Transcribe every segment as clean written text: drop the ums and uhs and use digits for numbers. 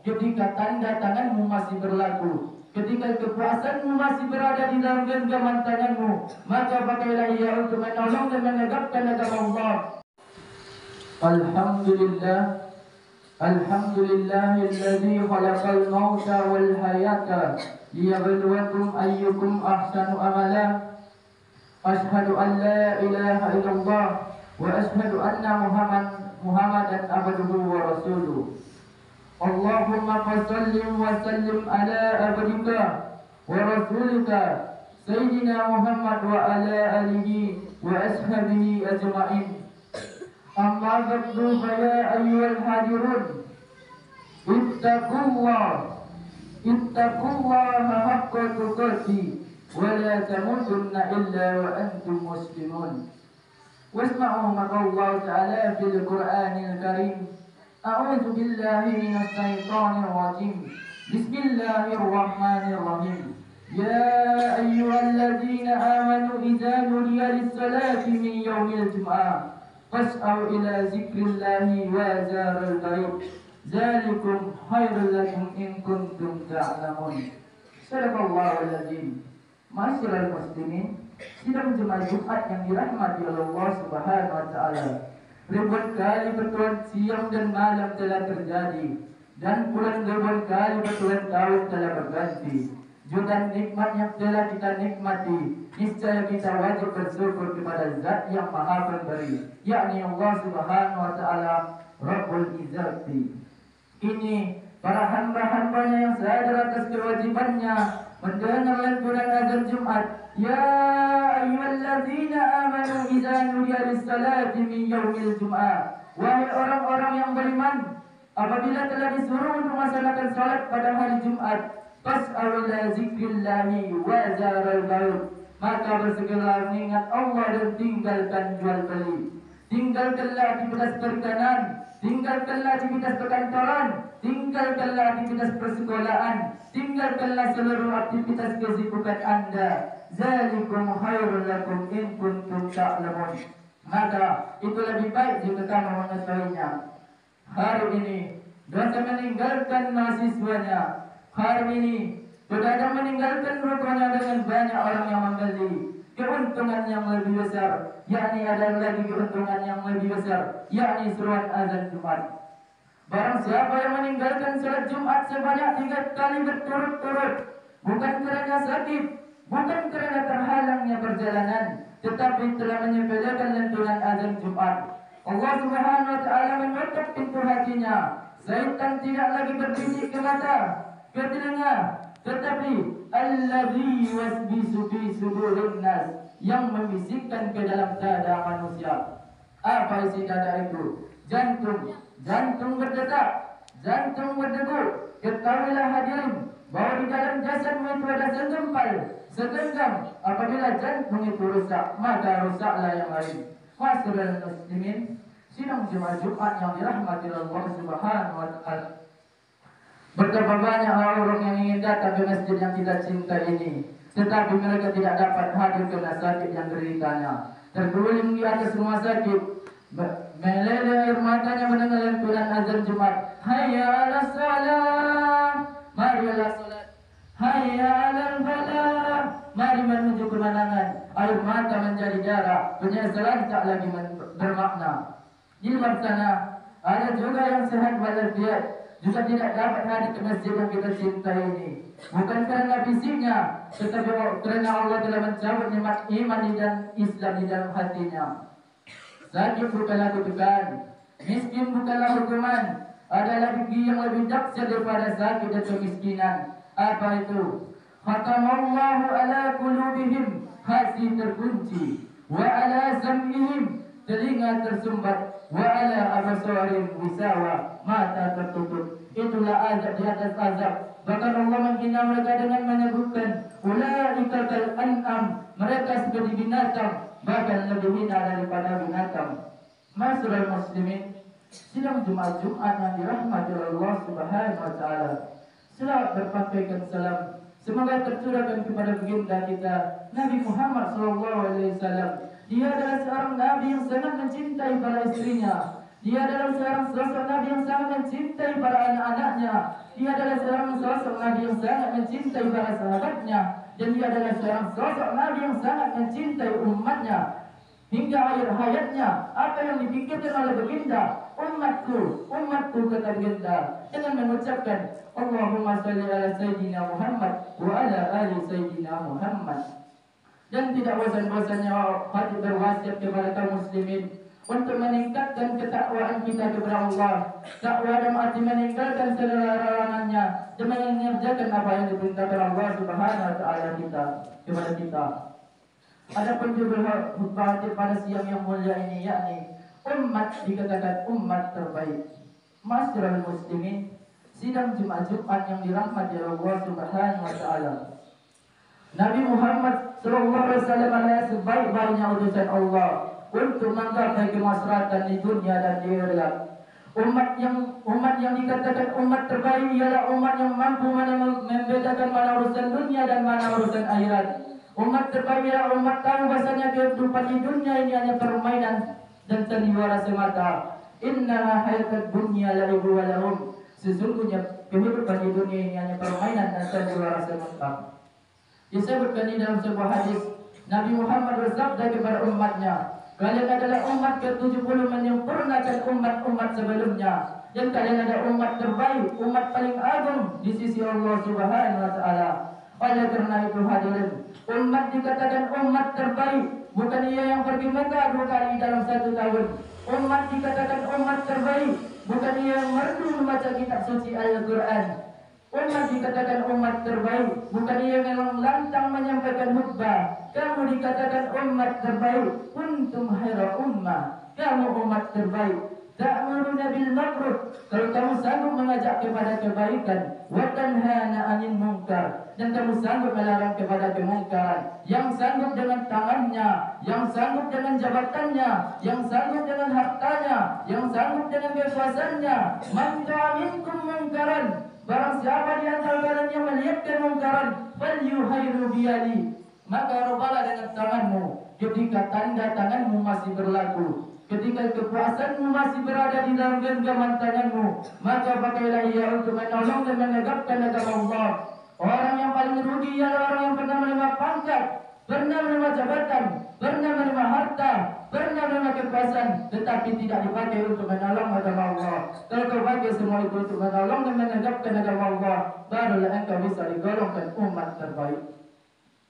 ketika tanda tanganmu masih berlaku, ketika kekuasaanmu masih berada di dalam genggaman tanganmu, maka pakailah ia untuk menolong dan menegakkan agama Allah. Alhamdulillah, alhamdulillahilladzi khalaqal mauta wal hayata liyabluwakum ayyukum ahsanu amala. Ashhadu an la ilaha illallah wa ashhadu anna Muhammadan abduhu wa rasuluh. Allahumma sallim wa sallim ala abdika wa rasulika Sayyidina Muhammad wa ala alihi wa ashabihi ajma'in. Amma ba'du fa ya ayyuhal hadirun, ittaqullaha haqqa tuqatih wa la tamutunna illa wa antum muslimun. Wasma'u ma qala Allah ta'ala fil Qur'anil Karim. A'udzu billahi minasy syaithanir rajim. Bismillahirrahmanirrahim. Ya ayyuhalladzina amanu idza nudiya lis-salati min yaumil jum'ah fas'au ila dzikrillahi wa zarul bait. Dzalikum khairul lakum in kuntum ta'lamun. Sadaqallahul azim. Ma'asyiral muslimin, sidang jemaah Jumat yang dirahmati oleh Allah Subhanahu wa taala. Ribuan kali bertuan siang dan malam telah terjadi, dan puluhan kali bertuan tahun telah berganti. Jutaan nikmat yang telah kita nikmati, niscaya kita wajib bersyukur kepada Zat yang Maha Pemberi, yakni Allah Subhanahu wa taala, Rabbul Izzati. Ini para hamba-hambanya yang sadar atas kewajibannya mendengar lantunan azan Jumat. Ya ayyuhalladzina amanu idza nudiya lis-salati min yaumil jum'ah. Wahai orang-orang yang beriman, apabila telah disuruh untuk melaksanakan salat pada hari Jumat, fas'au ila dzikrillahi wa zarul bait, maka bersegeralah mengingat Allah dan tinggalkan jual beli. Tinggalkanlah aktivitas perikanan, tinggalkanlah aktivitas perkantoran, tinggalkanlah aktivitas persekolahan, tinggalkanlah seluruh aktivitas kesibukan Anda. Zalikum khairul lakum in kuntum ta'lamun. Maka itu lebih baik jika kamu mengetahuinya. Hari ini dosa meninggalkan mahasiswanya. Hari ini pedagang meninggalkan rukonya dengan banyak orang yang membeli. Keuntungan yang lebih besar, yakni ada lagi keuntungan yang lebih besar, yakni seruan azan Jumat. Barang siapa yang meninggalkan salat Jumat sebanyak 3 kali berturut-turut, bukan karena sakit, bukan karena terhalangnya perjalanan, tetapi telah menyepelekan lantunan azan Jumat, Allah Subhanahu wa taala menutup pintu hatinya. Syaitan tidak lagi berbisik ke mata, ke telinga, tetapi alladzi wasbisu fi sudurin nas, yang membisikkan ke dalam dada manusia. Apa isi dada itu? Jantung. Jantung berdetak, jantung berdegup. Ketahuilah hadirin bahwa di dalam jasadmu itu ada segenggam. Apabila jantung itu rusak, maka rusaklah yang lain. Ma'asyiral muslimin, sidang jemaah Jumat yang dirahmati Allah Subhanahu wa taala. Betapa banyak orang yang ingin datang ke masjid yang kita cinta ini, tetapi mereka tidak dapat hadir karena sakit yang deritanya. Terguling di atas rumah sakit, meleleh air matanya mendengar lantunan azan Jumat. Hayya 'alas salat, marilah salat. Hayya 'alal falah, mari menuju kemenangan. Air mata menjadi darah, penyesalan tak lagi bermakna. Di luar sana ada juga yang sehat walafiat, juga tidak dapat hadir ke masjid yang kita cintai ini, bukan karena fisiknya, tetapi karena Allah telah mencabut nikmat iman dan Islam di dalam hatinya. Sakit bukanlah kutukan, miskin bukanlah hukuman. Ada lagi yang lebih dahsyat daripada sakit dan kemiskinan. Apa itu? Khatamallahu ala qulubihim, hati terkunci, wa ala sam'ihim, telinga tersumbat, wa ala absarihim wisawa, mata tertutup. Itulah azab di atas azab. Bahkan Allah menghina mereka dengan menyebutkan ulaika kal an'am, mereka seperti binatang, bahkan lebih hina daripada binatang. Ma'asyiral muslimin, sidang Jumat yang dirahmati oleh Allah Subhanahu wa taala. Selawat berpakaikan salam semoga tercurahkan kepada baginda kita Nabi Muhammad sallallahu alaihi wasallam. Dia adalah seorang nabi yang sangat mencintai para istrinya. Dia adalah seorang sosok Nabi yang sangat mencintai para anak-anaknya. Dia adalah seorang sosok Nabi yang sangat mencintai para sahabatnya. Dan dia adalah seorang sosok Nabi yang sangat mencintai umatnya. Hingga akhir hayatnya, apa yang dipikirkan oleh baginda, umatku, umatku, kata baginda, dengan mengucapkan Allahumma salli ala Sayyidina Muhammad wa ala ali Sayyidina Muhammad. Dan tidak bosan-bosannya Khatib berwasiat kepada kaum muslimin untuk meningkatkan ketakwaan kita kepada Allah. Takwa dalam arti meninggalkan segala larangannya dan mengerjakan apa yang diperintahkan Allah Subhanahu wa taala kepada kita. Adapun judul khutbah pada siang yang mulia ini yakni umat dikatakan umat terbaik. Masyarul muslimin, sidang Jumat yang dirahmati Allah Subhanahu wa taala. Nabi Muhammad sallallahu alaihi wasallam adalah sebaik-baiknya utusan Allah untuk menggapai kemaslahatan di dunia dan di akhirat. Umat yang dikatakan umat terbaik ialah umat yang mampu membedakan mana urusan dunia dan mana urusan akhirat. Umat terbaik ialah umat tahu bahasanya kehidupan di dunia ini hanya permainan dan sandiwara semata. Inna hayatad dunya la'ibun wa lahum. Sesungguhnya kehidupan di dunia ini hanya permainan dan sandiwara semata. Disebutkan di dalam sebuah hadis, Nabi Muhammad bersabda kepada umatnya, kalian adalah umat ke-70 menyempurnakan umat-umat sebelumnya, dan kalian adalah umat terbaik, umat paling agung di sisi Allah Subhanahu wa taala. Oleh karena itu hadirin, umat dikatakan umat terbaik bukan ia yang pergi Mekah 2 kali dalam 1 tahun. Umat dikatakan umat terbaik bukan ia yang merdu membaca kitab suci Al-Quran. Umat dikatakan umat terbaik bukan ia yang lantang menyampaikan khutbah. Kamu dikatakan umat terbaik, kuntum khaira ummah. Kamu umat terbaik. Ta'muruna bil ma'ruf, kalau kamu sanggup mengajak kepada kebaikan, wa tanhana 'anil munkar, dan kamu sanggup melarang kepada kemungkaran. Yang sanggup dengan tangannya, yang sanggup dengan jabatannya, yang sanggup dengan hartanya, yang sanggup dengan kekuasaannya. Man ta'minkum munkaran, barang siapa di antara kalian yang melihat kemungkaran, falyuhayyiru biyadi, maka rubahlah dengan tanganmu ketika tanda tanganmu masih berlaku. Ketika kekuasaanmu masih berada di dalam genggaman tanganmu, maka pakailah ia untuk menolong dan menegakkan agama Allah. Orang yang paling rugi ialah orang yang pernah menerima pangkat, pernah menerima jabatan, pernah menerima harta, pernah menerima kekuasaan, tetapi tidak dipakai untuk menolong agama Allah. Kalau kau pakai semua itu untuk menolong dan menegakkan agama Allah, barulah engkau bisa digolongkan umat terbaik.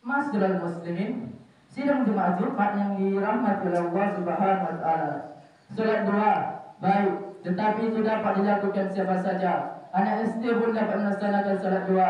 Masyarul muslimin, sidang Jumat yang dirahmati oleh Allah Subhanahu wa taala. Salat dua baik, tetapi itu dapat dilakukan siapa saja. Anak SD pun dapat melaksanakan salat dua.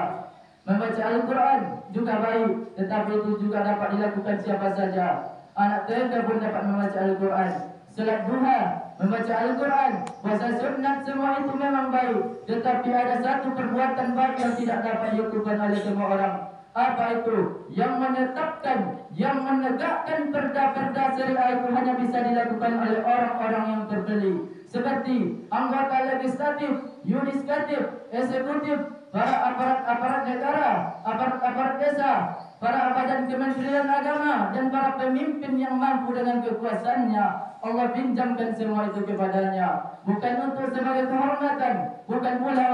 Membaca Al-Quran juga baik, tetapi itu juga dapat dilakukan siapa saja. Anak TK pun dapat membaca Al-Quran. Salat duha, membaca Al-Quran, puasa sunat, semua itu memang baik, tetapi ada satu perbuatan baik yang tidak dapat dilakukan oleh semua orang. Apa itu? Yang menetapkan, yang menegakkan perda-perda syariah itu hanya bisa dilakukan oleh orang-orang yang terpilih, seperti anggota legislatif, yudikatif, eksekutif, para aparat negara, aparat desa, para badan kementerian agama, dan para pemimpin yang mampu dengan kekuasaannya. Allah pinjamkan semua itu kepadanya, bukan untuk sebagai kehormatan, bukan pula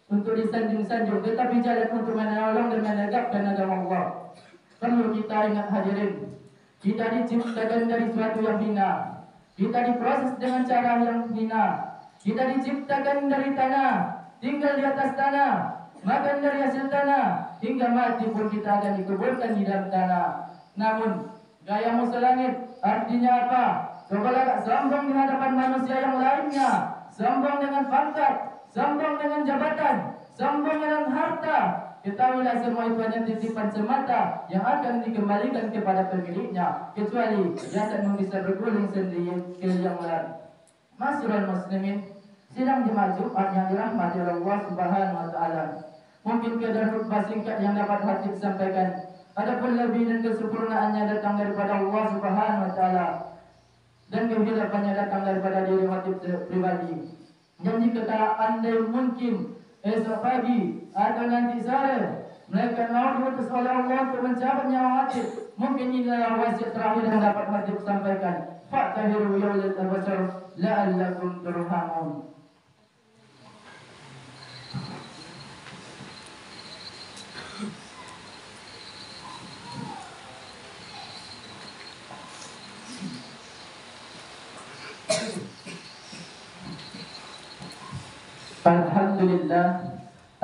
untuk disanjung-sanjung, tetapi jalan untuk menolong dan menegakkan agama Allah. Perlu kita ingat hadirin, kita diciptakan dari suatu yang hina, kita diproses dengan cara yang hina, kita diciptakan dari tanah, tinggal di atas tanah, makan dari hasil tanah, hingga mati pun kita akan dikuburkan di dalam tanah. Namun gayamu selangit artinya apa? Cobalah tak sombong di hadapan manusia yang lainnya, sombong dengan pangkat, sombong dengan jabatan, sombong dengan harta. Ketahuilah semua itu hanya titipan semata yang akan dikembalikan kepada pemiliknya, kecuali jasadmu bisa berguling sendiri ke yang lain. Masyarul muslimin, sidang Jumat yang dirahmati oleh Allah Subhanahu wa taala. Mungkin kadar khutbah singkat yang dapat khatib sampaikan, adapun lebih dan kesempurnaannya datang daripada Allah Subhanahu wa taala, dan kehidupannya datang daripada diri khatib pribadi. Dan jika andai mungkin esok pagi atau nanti sore mereka mau diutus oleh Allah untuk mencabut nyawa khatib, mungkin inilah wasiat terakhir yang dapat khatib sampaikan. فاعتبروا يا أولي الأبصار لعلكم ترحمون.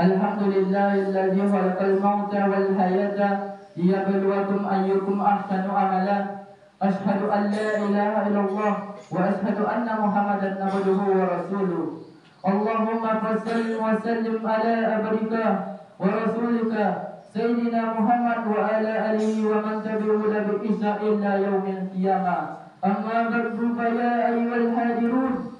Alhamdulillah alladzi khalaqal mauta wal hayata liyabluwakum ayyukum ahsanu amala. Ashhadu an la ilaha illallah wa ashhadu anna Muhammadan abduhu wa rasuluh. Allahumma salli wa sallim ala abdika wa rasulika sayyidina Muhammad wa ala alihi wa man tabi'ahu bi ihsan ila yaumil qiyamah. Amma ba'du fa ya ayyuhal hadirun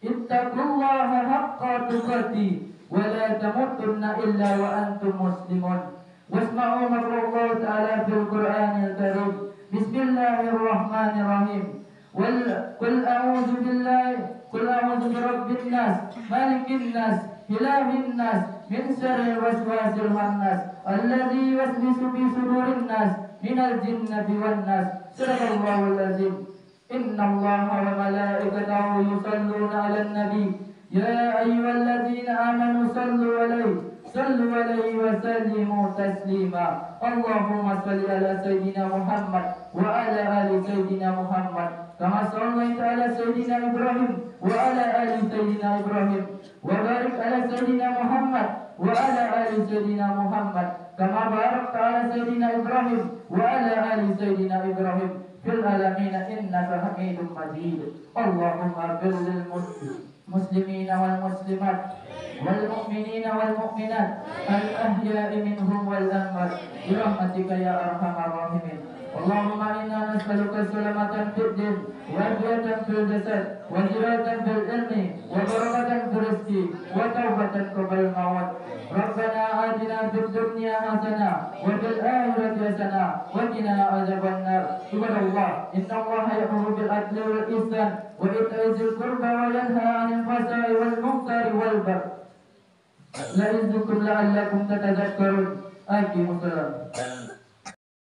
ittaqullaha haqqa tuqatih wa la tamutunna illa wa antum muslimun. Wasma'u maqrullah ta'ala fil Qur'anil Karim. Bismillahirrahmanirrahim. Qul a'udzu birabbin nas, malikin nas, ilahin nas, min syarril waswasil khannas, alladzi yuwaswisu fi sudurin nas, minal jinnati wan nas. Sadaqallahul azim. Inna Allaha wa malaikatahu yusalluna 'alan nabi. Ya ayyuhalladzina amanu sallu 'alaihi wa sallimu taslima. Allahumma salli ala sayyidina Muhammad wa ala ali sayyidina Muhammad kama shallaita ala sayyidina Ibrahim wa ala ali sayyidina Ibrahim wa barik ala sayyidina Muhammad wa ala ali sayyidina Muhammad kama barakta ala sayyidina Ibrahim wa ala ali sayyidina Ibrahim fil alamin innaka Hamidum Majid. Allahumma ighfir lil muslimina wal muslimat wal mu'minina wal mu'minat al ahya'i minhum wal amwat bi rahmatika ya arhamar rahimin. Allahumma inna nas'aluka salamatan fid din wa afiyatan fil jasad wa ziyadatan fil ilmi wa barakatan fil rizqi wa tawbatan qabla al-maut. Rabbana atina fid dunya hasanah wa fil akhirati hasanah wa qina adzaban nar. Subhanallah, inna Allaha ya'muru bil adli wal ihsan wa ita'i dzil qurba wa yanha 'anil fahsya'i wal munkari wal baghi. La'izukum la'allakum tatadhakkarun. Aqimus salat.